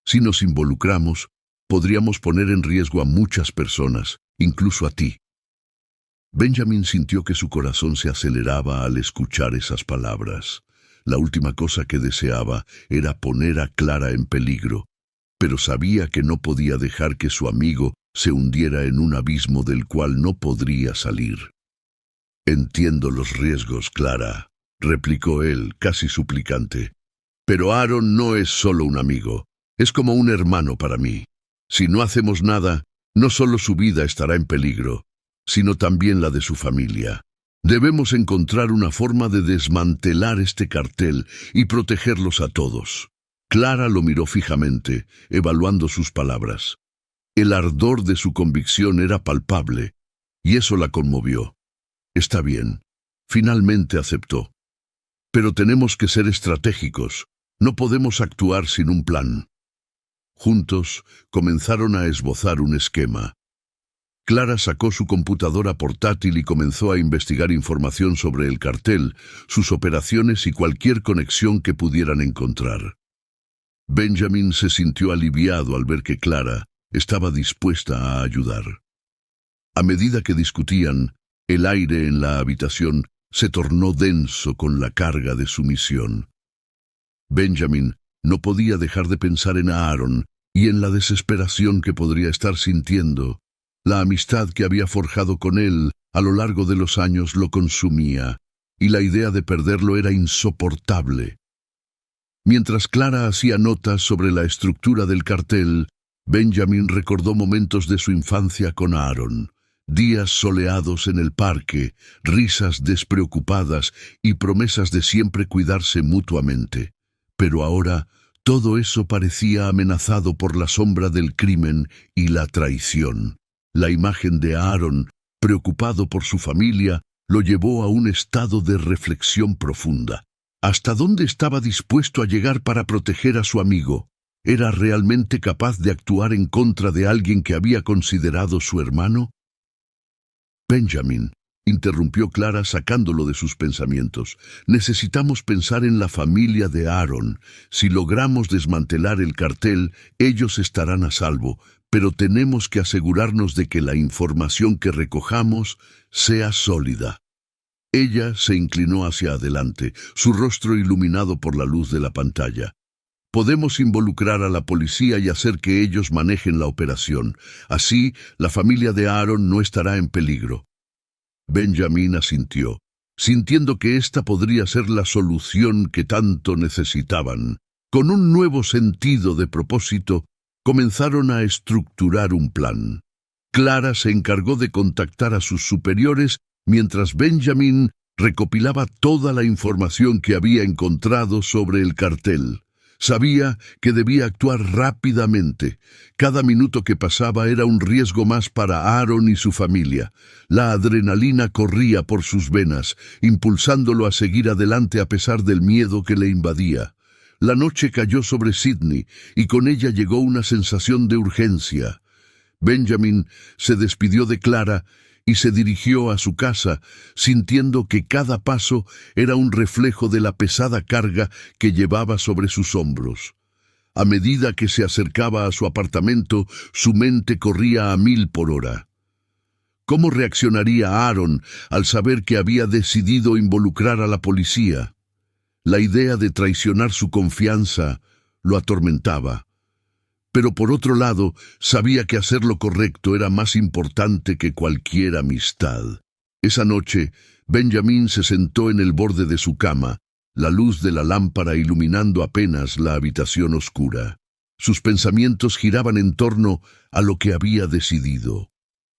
Si nos involucramos, podríamos poner en riesgo a muchas personas, incluso a ti». Benjamin sintió que su corazón se aceleraba al escuchar esas palabras. La última cosa que deseaba era poner a Clara en peligro, pero sabía que no podía dejar que su amigo se hundiera en un abismo del cual no podría salir. «Entiendo los riesgos, Clara», replicó él, casi suplicante. «Pero Aaron no es solo un amigo, es como un hermano para mí. Si no hacemos nada, no solo su vida estará en peligro, sino también la de su familia. Debemos encontrar una forma de desmantelar este cartel y protegerlos a todos». Clara lo miró fijamente, evaluando sus palabras. El ardor de su convicción era palpable, y eso la conmovió. «Está bien», finalmente aceptó. «Pero tenemos que ser estratégicos, no podemos actuar sin un plan». Juntos comenzaron a esbozar un esquema. Clara sacó su computadora portátil y comenzó a investigar información sobre el cartel, sus operaciones y cualquier conexión que pudieran encontrar. Benjamin se sintió aliviado al ver que Clara estaba dispuesta a ayudar. A medida que discutían, el aire en la habitación se tornó denso con la carga de su misión. Benjamin no podía dejar de pensar en Aaron y en la desesperación que podría estar sintiendo. La amistad que había forjado con él a lo largo de los años lo consumía, y la idea de perderlo era insoportable. Mientras Clara hacía notas sobre la estructura del cartel, Benjamin recordó momentos de su infancia con Aaron, días soleados en el parque, risas despreocupadas y promesas de siempre cuidarse mutuamente. Pero ahora todo eso parecía amenazado por la sombra del crimen y la traición. La imagen de Aaron, preocupado por su familia, lo llevó a un estado de reflexión profunda. ¿Hasta dónde estaba dispuesto a llegar para proteger a su amigo? ¿Era realmente capaz de actuar en contra de alguien que había considerado su hermano? «Benjamin», interrumpió Clara sacándolo de sus pensamientos, «necesitamos pensar en la familia de Aaron. Si logramos desmantelar el cartel, ellos estarán a salvo, pero tenemos que asegurarnos de que la información que recojamos sea sólida». Ella se inclinó hacia adelante, su rostro iluminado por la luz de la pantalla. Podemos involucrar a la policía y hacer que ellos manejen la operación. Así, la familia de Aaron no estará en peligro. Benjamin asintió, sintiendo que esta podría ser la solución que tanto necesitaban. Con un nuevo sentido de propósito, comenzaron a estructurar un plan. Clara se encargó de contactar a sus superiores mientras Benjamin recopilaba toda la información que había encontrado sobre el cartel. Sabía que debía actuar rápidamente. Cada minuto que pasaba era un riesgo más para Aaron y su familia. La adrenalina corría por sus venas, impulsándolo a seguir adelante a pesar del miedo que le invadía. La noche cayó sobre Sydney y con ella llegó una sensación de urgencia. Benjamin se despidió de Clara y se dirigió a su casa, sintiendo que cada paso era un reflejo de la pesada carga que llevaba sobre sus hombros. A medida que se acercaba a su apartamento, su mente corría a 1000 por hora. ¿Cómo reaccionaría Aaron al saber que había decidido involucrar a la policía? La idea de traicionar su confianza lo atormentaba. Pero por otro lado, sabía que hacer lo correcto era más importante que cualquier amistad. Esa noche, Benjamin se sentó en el borde de su cama, la luz de la lámpara iluminando apenas la habitación oscura. Sus pensamientos giraban en torno a lo que había decidido.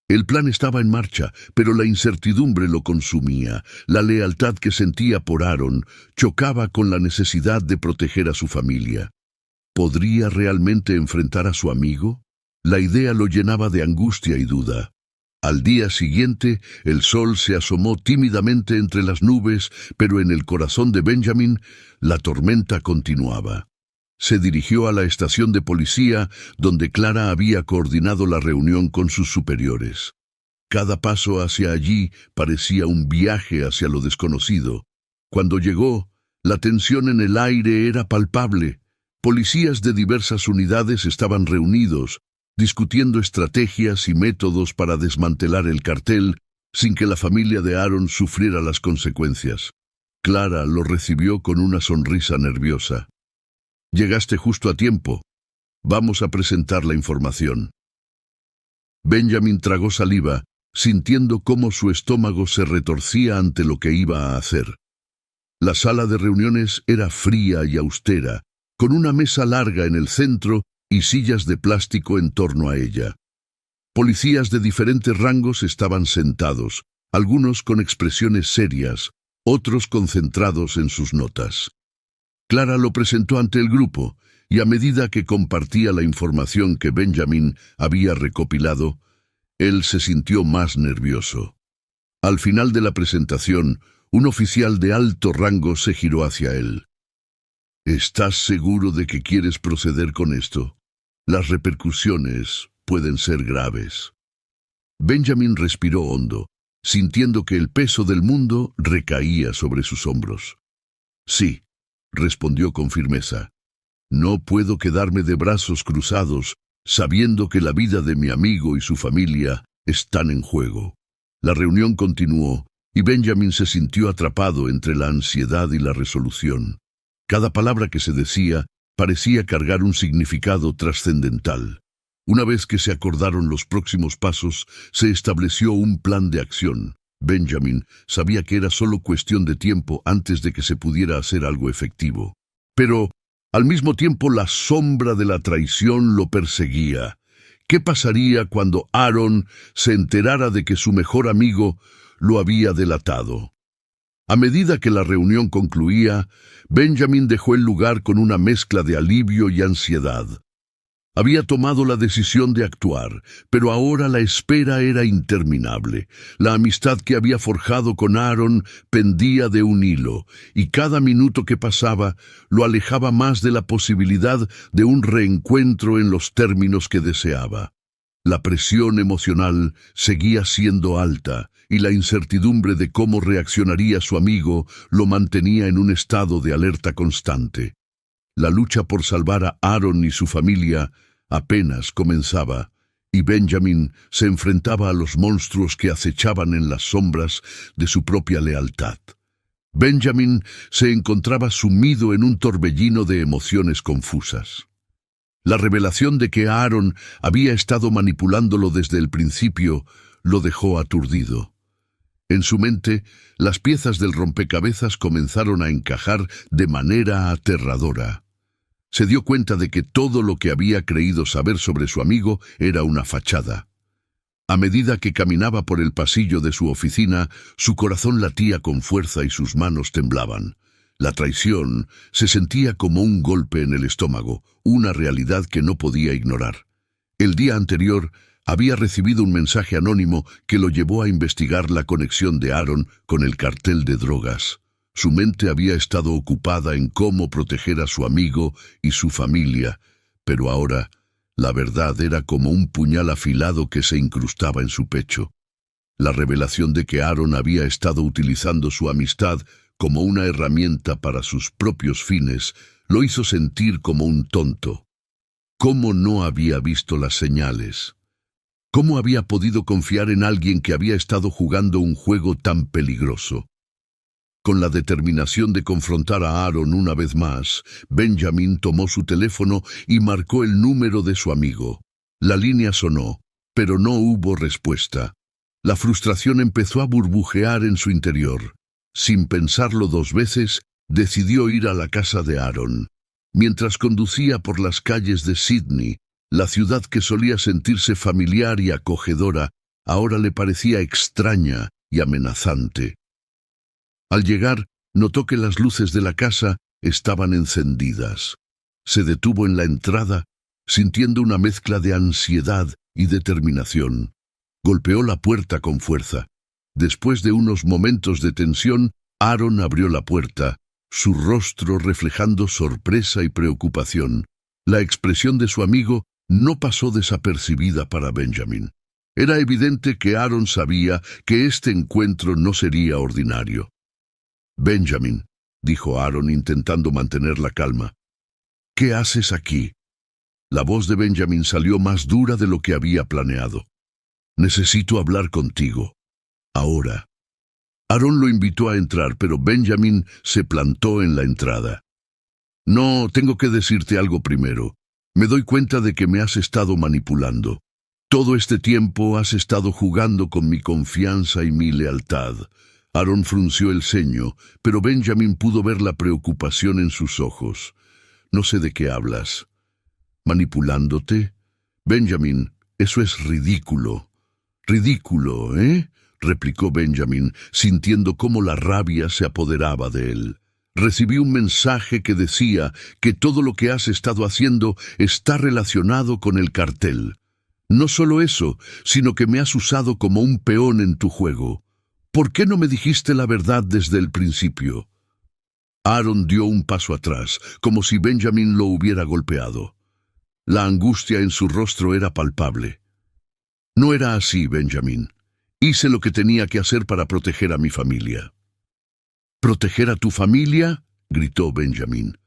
El plan estaba en marcha, pero la incertidumbre lo consumía. La lealtad que sentía por Aaron chocaba con la necesidad de proteger a su familia. ¿Podría realmente enfrentar a su amigo? La idea lo llenaba de angustia y duda. Al día siguiente, el sol se asomó tímidamente entre las nubes, pero en el corazón de Benjamin, la tormenta continuaba. Se dirigió a la estación de policía, donde Clara había coordinado la reunión con sus superiores. Cada paso hacia allí parecía un viaje hacia lo desconocido. Cuando llegó, la tensión en el aire era palpable. Policías de diversas unidades estaban reunidos, discutiendo estrategias y métodos para desmantelar el cartel sin que la familia de Aaron sufriera las consecuencias. Clara lo recibió con una sonrisa nerviosa. «Llegaste justo a tiempo. Vamos a presentar la información». Benjamin tragó saliva, sintiendo cómo su estómago se retorcía ante lo que iba a hacer. La sala de reuniones era fría y austera, con una mesa larga en el centro y sillas de plástico en torno a ella. Policías de diferentes rangos estaban sentados, algunos con expresiones serias, otros concentrados en sus notas. Clara lo presentó ante el grupo, y a medida que compartía la información que Benjamin había recopilado, él se sintió más nervioso. Al final de la presentación, un oficial de alto rango se giró hacia él. ¿Estás seguro de que quieres proceder con esto? Las repercusiones pueden ser graves. Benjamin respiró hondo, sintiendo que el peso del mundo recaía sobre sus hombros. Sí, respondió con firmeza. No puedo quedarme de brazos cruzados, sabiendo que la vida de mi amigo y su familia están en juego. La reunión continuó, y Benjamin se sintió atrapado entre la ansiedad y la resolución. Cada palabra que se decía parecía cargar un significado trascendental. Una vez que se acordaron los próximos pasos, se estableció un plan de acción. Benjamin sabía que era solo cuestión de tiempo antes de que se pudiera hacer algo efectivo. Pero, al mismo tiempo, la sombra de la traición lo perseguía. ¿Qué pasaría cuando Aaron se enterara de que su mejor amigo lo había delatado? A medida que la reunión concluía, Benjamin dejó el lugar con una mezcla de alivio y ansiedad. Había tomado la decisión de actuar, pero ahora la espera era interminable. La amistad que había forjado con Aaron pendía de un hilo, y cada minuto que pasaba lo alejaba más de la posibilidad de un reencuentro en los términos que deseaba. La presión emocional seguía siendo alta, y la incertidumbre de cómo reaccionaría su amigo lo mantenía en un estado de alerta constante. La lucha por salvar a Aaron y su familia apenas comenzaba, y Benjamin se enfrentaba a los monstruos que acechaban en las sombras de su propia lealtad. Benjamin se encontraba sumido en un torbellino de emociones confusas. La revelación de que Aaron había estado manipulándolo desde el principio lo dejó aturdido. En su mente, las piezas del rompecabezas comenzaron a encajar de manera aterradora. Se dio cuenta de que todo lo que había creído saber sobre su amigo era una fachada. A medida que caminaba por el pasillo de su oficina, su corazón latía con fuerza y sus manos temblaban. La traición se sentía como un golpe en el estómago, una realidad que no podía ignorar. El día anterior había recibido un mensaje anónimo que lo llevó a investigar la conexión de Aaron con el cartel de drogas. Su mente había estado ocupada en cómo proteger a su amigo y su familia, pero ahora la verdad era como un puñal afilado que se incrustaba en su pecho. La revelación de que Aaron había estado utilizando su amistad como una herramienta para sus propios fines lo hizo sentir como un tonto. ¿Cómo no había visto las señales? ¿Cómo había podido confiar en alguien que había estado jugando un juego tan peligroso? Con la determinación de confrontar a Aaron una vez más, Benjamin tomó su teléfono y marcó el número de su amigo. La línea sonó, pero no hubo respuesta. La frustración empezó a burbujear en su interior. Sin pensarlo dos veces, decidió ir a la casa de Aaron. Mientras conducía por las calles de Sydney, la ciudad que solía sentirse familiar y acogedora, ahora le parecía extraña y amenazante. Al llegar, notó que las luces de la casa estaban encendidas. Se detuvo en la entrada, sintiendo una mezcla de ansiedad y determinación. Golpeó la puerta con fuerza. Después de unos momentos de tensión, Aaron abrió la puerta, su rostro reflejando sorpresa y preocupación. La expresión de su amigo no pasó desapercibida para Benjamin. Era evidente que Aaron sabía que este encuentro no sería ordinario. «Benjamin», dijo Aaron intentando mantener la calma, «¿qué haces aquí?» La voz de Benjamin salió más dura de lo que había planeado. «Necesito hablar contigo. Ahora». Aaron lo invitó a entrar, pero Benjamin se plantó en la entrada. «No, tengo que decirte algo primero. Me doy cuenta de que me has estado manipulando. Todo este tiempo has estado jugando con mi confianza y mi lealtad». Aaron frunció el ceño, pero Benjamin pudo ver la preocupación en sus ojos. «No sé de qué hablas». «¿Manipulándote?» «Benjamin, eso es ridículo». «Ridículo, ¿eh?», replicó Benjamin, sintiendo cómo la rabia se apoderaba de él. «Recibí un mensaje que decía que todo lo que has estado haciendo está relacionado con el cartel. No solo eso, sino que me has usado como un peón en tu juego. ¿Por qué no me dijiste la verdad desde el principio?» Aaron dio un paso atrás, como si Benjamin lo hubiera golpeado. La angustia en su rostro era palpable. «No era así, Benjamin. Hice lo que tenía que hacer para proteger a mi familia». «¿Proteger a tu familia?», gritó Benjamin.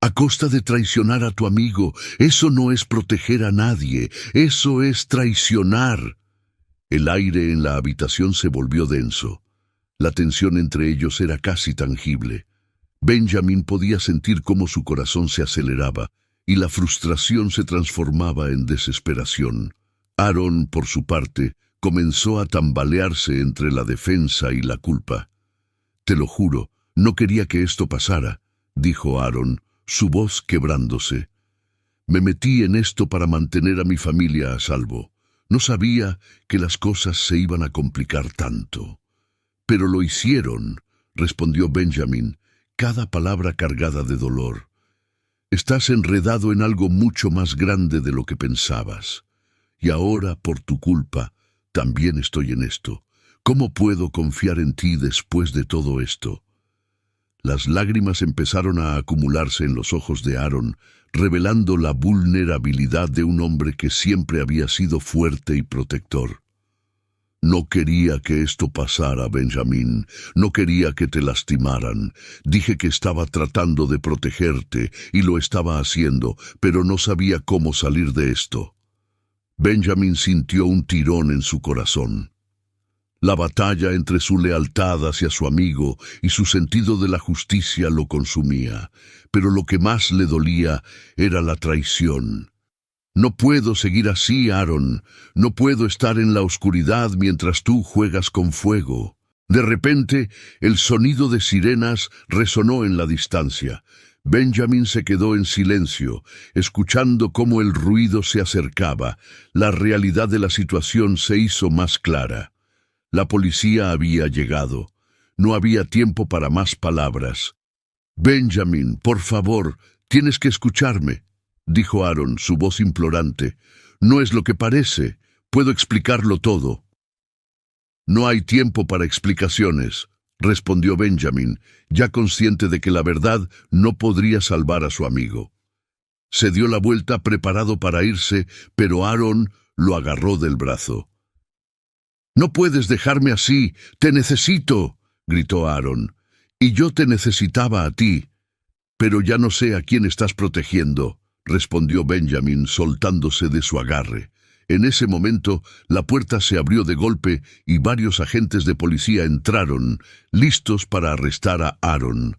«A costa de traicionar a tu amigo. Eso no es proteger a nadie, eso es traicionar». El aire en la habitación se volvió denso. La tensión entre ellos era casi tangible. Benjamin podía sentir cómo su corazón se aceleraba y la frustración se transformaba en desesperación. Aaron, por su parte, comenzó a tambalearse entre la defensa y la culpa. «Te lo juro, no quería que esto pasara», dijo Aaron, su voz quebrándose. «Me metí en esto para mantener a mi familia a salvo. No sabía que las cosas se iban a complicar tanto». «Pero lo hicieron», respondió Benjamin, cada palabra cargada de dolor. «Estás enredado en algo mucho más grande de lo que pensabas. Y ahora, por tu culpa, también estoy en esto. ¿Cómo puedo confiar en ti después de todo esto?» Las lágrimas empezaron a acumularse en los ojos de Aaron, revelando la vulnerabilidad de un hombre que siempre había sido fuerte y protector. «No quería que esto pasara, Benjamin. No quería que te lastimaran. Dije que estaba tratando de protegerte, y lo estaba haciendo, pero no sabía cómo salir de esto». Benjamin sintió un tirón en su corazón. La batalla entre su lealtad hacia su amigo y su sentido de la justicia lo consumía, pero lo que más le dolía era la traición. «No puedo seguir así, Aaron. No puedo estar en la oscuridad mientras tú juegas con fuego». De repente, el sonido de sirenas resonó en la distancia. Benjamin se quedó en silencio, escuchando cómo el ruido se acercaba. La realidad de la situación se hizo más clara. La policía había llegado. No había tiempo para más palabras. «Benjamin, por favor, tienes que escucharme», dijo Aaron, su voz implorante. «No es lo que parece. Puedo explicarlo todo». «No hay tiempo para explicaciones», respondió Benjamin, ya consciente de que la verdad no podría salvar a su amigo. Se dio la vuelta preparado para irse, pero Aaron lo agarró del brazo. «No puedes dejarme así, te necesito», gritó Aaron. «Y yo te necesitaba a ti». «Pero ya no sé a quién estás protegiendo», respondió Benjamin, soltándose de su agarre. En ese momento, la puerta se abrió de golpe y varios agentes de policía entraron, listos para arrestar a Aaron.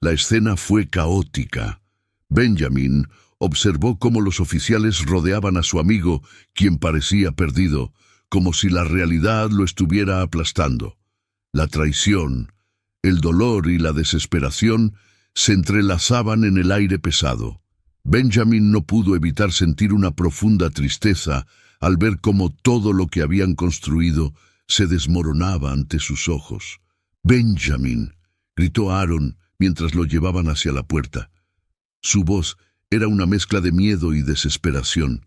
La escena fue caótica. Benjamin observó cómo los oficiales rodeaban a su amigo, quien parecía perdido, como si la realidad lo estuviera aplastando. La traición, el dolor y la desesperación se entrelazaban en el aire pesado. Benjamin no pudo evitar sentir una profunda tristeza al ver cómo todo lo que habían construido se desmoronaba ante sus ojos. «Benjamin», gritó Aaron mientras lo llevaban hacia la puerta. Su voz era una mezcla de miedo y desesperación.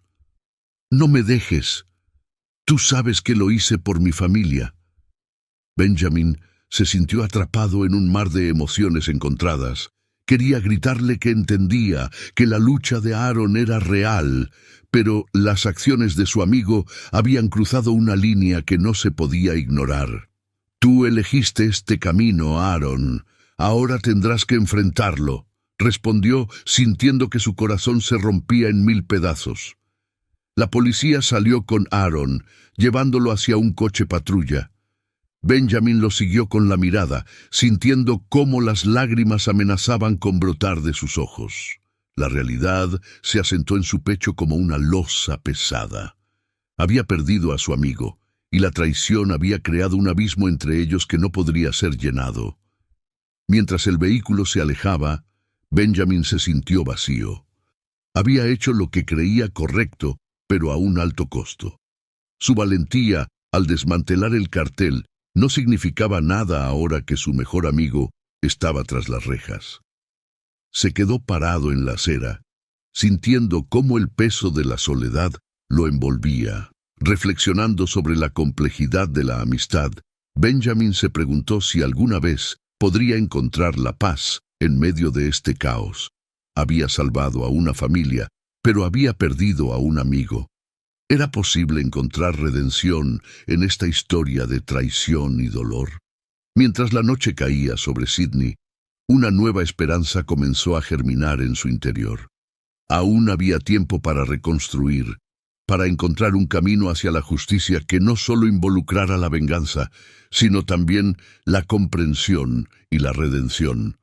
«No me dejes. Tú sabes que lo hice por mi familia». Benjamin se sintió atrapado en un mar de emociones encontradas. Quería gritarle que entendía que la lucha de Aaron era real, pero las acciones de su amigo habían cruzado una línea que no se podía ignorar. «Tú elegiste este camino, Aaron. Ahora tendrás que enfrentarlo», respondió, sintiendo que su corazón se rompía en 1000 pedazos. La policía salió con Aaron, llevándolo hacia un coche patrulla. Benjamin lo siguió con la mirada, sintiendo cómo las lágrimas amenazaban con brotar de sus ojos. La realidad se asentó en su pecho como una losa pesada. Había perdido a su amigo, y la traición había creado un abismo entre ellos que no podría ser llenado. Mientras el vehículo se alejaba, Benjamin se sintió vacío. Había hecho lo que creía correcto, pero a un alto costo. Su valentía, al desmantelar el cartel, no significaba nada ahora que su mejor amigo estaba tras las rejas. Se quedó parado en la acera, sintiendo cómo el peso de la soledad lo envolvía. Reflexionando sobre la complejidad de la amistad, Benjamin se preguntó si alguna vez podría encontrar la paz en medio de este caos. Había salvado a una familia, pero había perdido a un amigo. ¿Era posible encontrar redención en esta historia de traición y dolor? Mientras la noche caía sobre Sydney, una nueva esperanza comenzó a germinar en su interior. Aún había tiempo para reconstruir, para encontrar un camino hacia la justicia que no solo involucrara la venganza, sino también la comprensión y la redención.